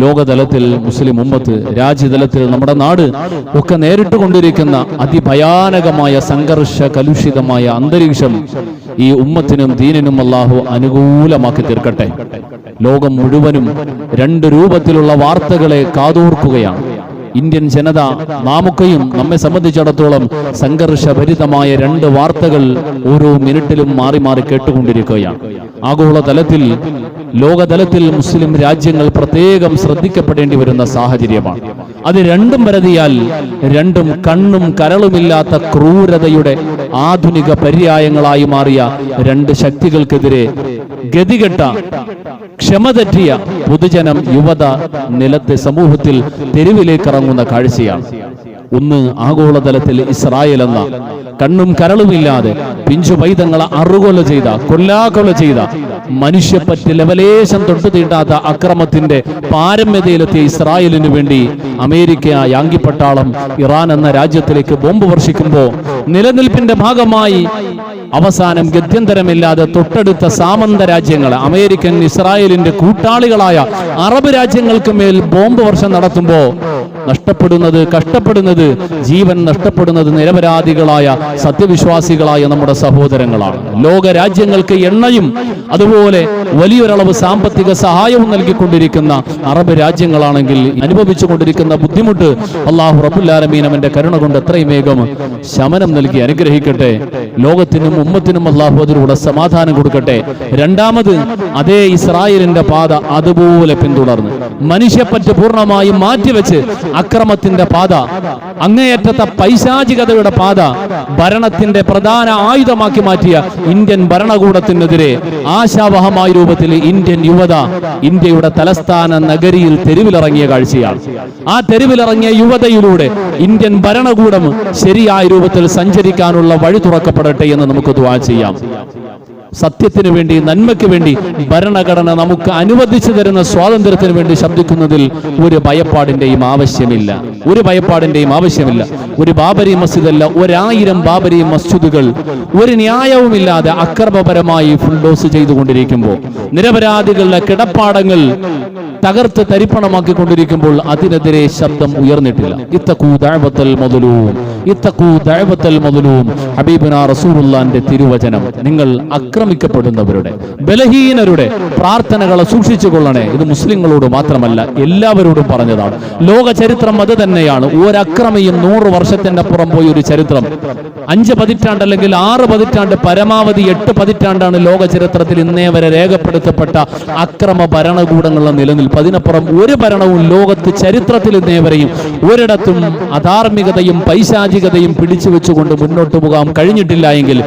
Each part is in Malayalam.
ലോകതലത്തിൽ മുസ്ലിം ഉമ്മത്ത്, രാജ്യതലത്തിൽ നമ്മുടെ നാട് ഒക്കെ നേരിട്ട് കൊണ്ടിരിക്കുന്ന അതിഭയാനകമായ സംഘർഷ കലുഷിതമായ അന്തരീക്ഷം ഈ ഉമ്മത്തിനും ദീനിനും അല്ലാഹു അനുകൂലമാക്കി തീർക്കട്ടെ. ലോകം മുഴുവനും 2 രൂപത്തിലുള്ള വാർത്തകളെ കാതോർക്കുകയാണ്. ഇന്ത്യൻ ജനത, നാമൊക്കെയും നമ്മെ സംബന്ധിച്ചിടത്തോളം സംഘർഷഭരിതമായ 2 വാർത്തകൾ ഓരോ മിനിറ്റിലും മാറി മാറി കേട്ടുകൊണ്ടിരിക്കുകയാണ്. ആഗോളതലത്തിൽ, ലോകതലത്തിൽ മുസ്ലിം രാജ്യങ്ങൾ പ്രത്യേകം ശ്രദ്ധിക്കപ്പെടേണ്ടി വരുന്ന സാഹചര്യമാണ്. അത് രണ്ടും പരതിയാൽ, രണ്ടും കണ്ണും കരളുമില്ലാത്ത ക്രൂരതയുടെ ആധുനിക പര്യായങ്ങളായി മാറിയ 2 ശക്തികൾക്കെതിരെ ഗതികെട്ട, ക്ഷമ തെറ്റിയ പൊതുജനം, യുവത നിലത്തെ സമൂഹത്തിൽ തെരുവിലേക്ക് ഇറങ്ങുന്ന കാഴ്ചയാണ്. ഒന്ന്, ആഗോളതലത്തിൽ ഇസ്രായേൽ എന്ന കണ്ണും കരളുമില്ലാതെ പിഞ്ചു പൈതങ്ങളെ അറുകൊല ചെയ്ത, കൊല്ലാകൊല ചെയ്ത, മനുഷ്യപ്പറ്റ് ലെവലേശം തൊട്ടു തീണ്ടാത്ത അക്രമത്തിന്റെ പാരമ്യതയിലെത്തിയ ഇസ്രായേലിനു വേണ്ടി അമേരിക്ക യാങ്കിപ്പട്ടാളം ഇറാൻ എന്ന രാജ്യത്തിലേക്ക് ബോംബ് വർഷിക്കുമ്പോൾ നിലനിൽപ്പിന്റെ ഭാഗമായി അവസാനം ഗത്യന്തരമില്ലാതെ തൊട്ടടുത്ത സാമന്ത രാജ്യങ്ങൾ, അമേരിക്കൻ ഇസ്രായേലിന്റെ കൂട്ടാളികളായ അറബ് രാജ്യങ്ങൾക്ക് മേൽ ബോംബ് വർഷം നടത്തുമ്പോൾ നഷ്ടപ്പെടുന്നത്, കഷ്ടപ്പെടുന്നത്, ജീവൻ നഷ്ടപ്പെടുന്നത് നിരപരാധികളായ സത്യവിശ്വാസികളായ നമ്മുടെ സഹോദരങ്ങളാണ്. ലോക രാജ്യങ്ങൾക്ക് എണ്ണയും അതുപോലെ വലിയൊരളവ് സാമ്പത്തിക സഹായവും നൽകിക്കൊണ്ടിരിക്കുന്ന അറബ് രാജ്യങ്ങളാണെങ്കിൽ അനുഭവിച്ചു കൊണ്ടിരിക്കുന്ന ബുദ്ധിമുട്ട് അല്ലാഹു റബ്ബുൽ ആലമീൻ അവന്റെ കരുണ കൊണ്ട് എത്രയും വേഗം ശമനം നൽകി അനുഗ്രഹിക്കട്ടെ. ലോകത്തിനും ഉമ്മത്തിനും അല്ലാഹു അതിലൂടെ സമാധാനം കൊടുക്കട്ടെ. രണ്ടാമത്, അതേ ഇസ്രായേലിന്റെ പാത അതുപോലെ പിന്തുടർന്ന് മനുഷ്യപ്പറ്റ് പൂർണ്ണമായും മാറ്റിവെച്ച് അക്രമത്തിന്റെ പാത, അങ്ങേയറ്റത്തെ പൈശാചികതയുടെ പാത ഭരണത്തിന്റെ പ്രധാന ആയുധമാക്കി മാറ്റിയ ഇന്ത്യൻ ഭരണകൂടത്തിനെതിരെ ആശാവഹമായ രൂപത്തിൽ ഇന്ത്യൻ യുവത ഇന്ത്യയുടെ തലസ്ഥാന നഗരിയിൽ തെരുവിലിറങ്ങിയ കാഴ്ചയാണ്. ആ തെരുവിലിറങ്ങിയ യുവതയിലൂടെ ഇന്ത്യൻ ഭരണകൂടം ശരിയായ രൂപത്തിൽ സഞ്ചരിക്കാനുള്ള വഴി തുറക്കപ്പെടട്ടെ എന്ന് നമുക്ക് ദുആ ചെയ്യാം. സത്യത്തിന് വേണ്ടി, നന്മയ്ക്ക് വേണ്ടി ഭരണഘടന നമുക്ക് അനുവദിച്ചു തരുന്ന സ്വാതന്ത്ര്യത്തിന് വേണ്ടി ശബ്ദിക്കുന്നതിൽ ഒരു ഭയപ്പാടിന്റെയും ആവശ്യമില്ല. ഒരു ബാബരി മസ്ജിദ് അല്ല, 1000 ബാബരി മസ്ജിദുകൾ ഒരു ന്യായവുമില്ലാതെ അക്രമപരമായി ഫുൾഡോസ് ചെയ്തുകൊണ്ടിരിക്കുമ്പോൾ, നിരപരാധികളുടെ കിടപ്പാടങ്ങൾ തകർത്ത് തരിപ്പണമാക്കിക്കൊണ്ടിരിക്കുമ്പോൾ അതിനെതിരെ ശബ്ദം ഉയർന്നിട്ടില്ല. ഇത്തഖൂ ദഅവത്തൽ മദ്ലൂം, ഹബീബുനാ റസൂലുള്ളാഹിന്റെ തിരുവചനം. നിങ്ങൾ ആക്രമിക്കപ്പെടുന്നവരുടെ, ബലഹീനരുടെ പ്രാർത്ഥനകളെ സൂക്ഷിച്ചു കൊള്ളണേ. ഇത് മുസ്ലിങ്ങളോട് മാത്രമല്ല, എല്ലാവരോടും പറഞ്ഞതാണ്. ലോക ചരിത്രം അത് തന്നെയാണ്. ഒരക്രമിയും 100 വർഷത്തിന്റെ അപ്പുറം പോയി ഒരു ചരിത്രം, 5 പതിറ്റാണ്ട് അല്ലെങ്കിൽ 6 പതിറ്റാണ്ട്, പരമാവധി 8 പതിറ്റാണ്ടാണ് ലോക ചരിത്രത്തിൽ ഇന്നേ വരെ രേഖപ്പെടുത്തപ്പെട്ട അക്രമ ഭരണകൂടങ്ങളുടെ നിലനിൽപ്പ്. അതിനപ്പുറം ഒരു ഭരണവും ലോകത്ത് ചരിത്രത്തിൽ ഇന്നേ വരെയും ഒരിടത്തും അധാർമികതയും പൈശാചികതയും പിടിച്ചു വെച്ചുകൊണ്ട് മുന്നോട്ട് പോകാൻ കഴിഞ്ഞിട്ടില്ല എങ്കിൽ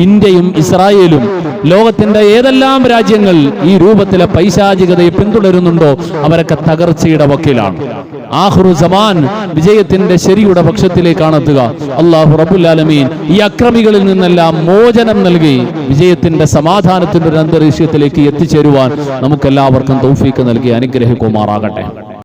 ഇന്ത്യയും ഇസ്രായേലും ലോകത്തിന്റെ ഏതെല്ലാം രാജ്യങ്ങൾ ഈ രൂപത്തിലെ പൈശാചികതയെ പിന്തുടരുന്നുണ്ടോ അവരൊക്കെ തകർച്ചയുടെ വക്കിലാണ്. ആഖിറു സമാൻ വിജയത്തിന്റെ ശരിയുടെ പക്ഷത്തിലേക്കാണ് എത്തുക. അല്ലാഹു റബ്ബുൽ ആലമീൻ ഈ അക്രമികളിൽ നിന്നെല്ലാം മോചനം നൽകി വിജയത്തിന്റെ, സമാധാനത്തിന്റെ ഒരു അന്തരീക്ഷത്തിലേക്ക് എത്തിച്ചേരുവാൻ നമുക്കെല്ലാവർക്കും തൗഫീഖ് നൽകി അനുഗ്രഹിക്കുമാറാകട്ടെ.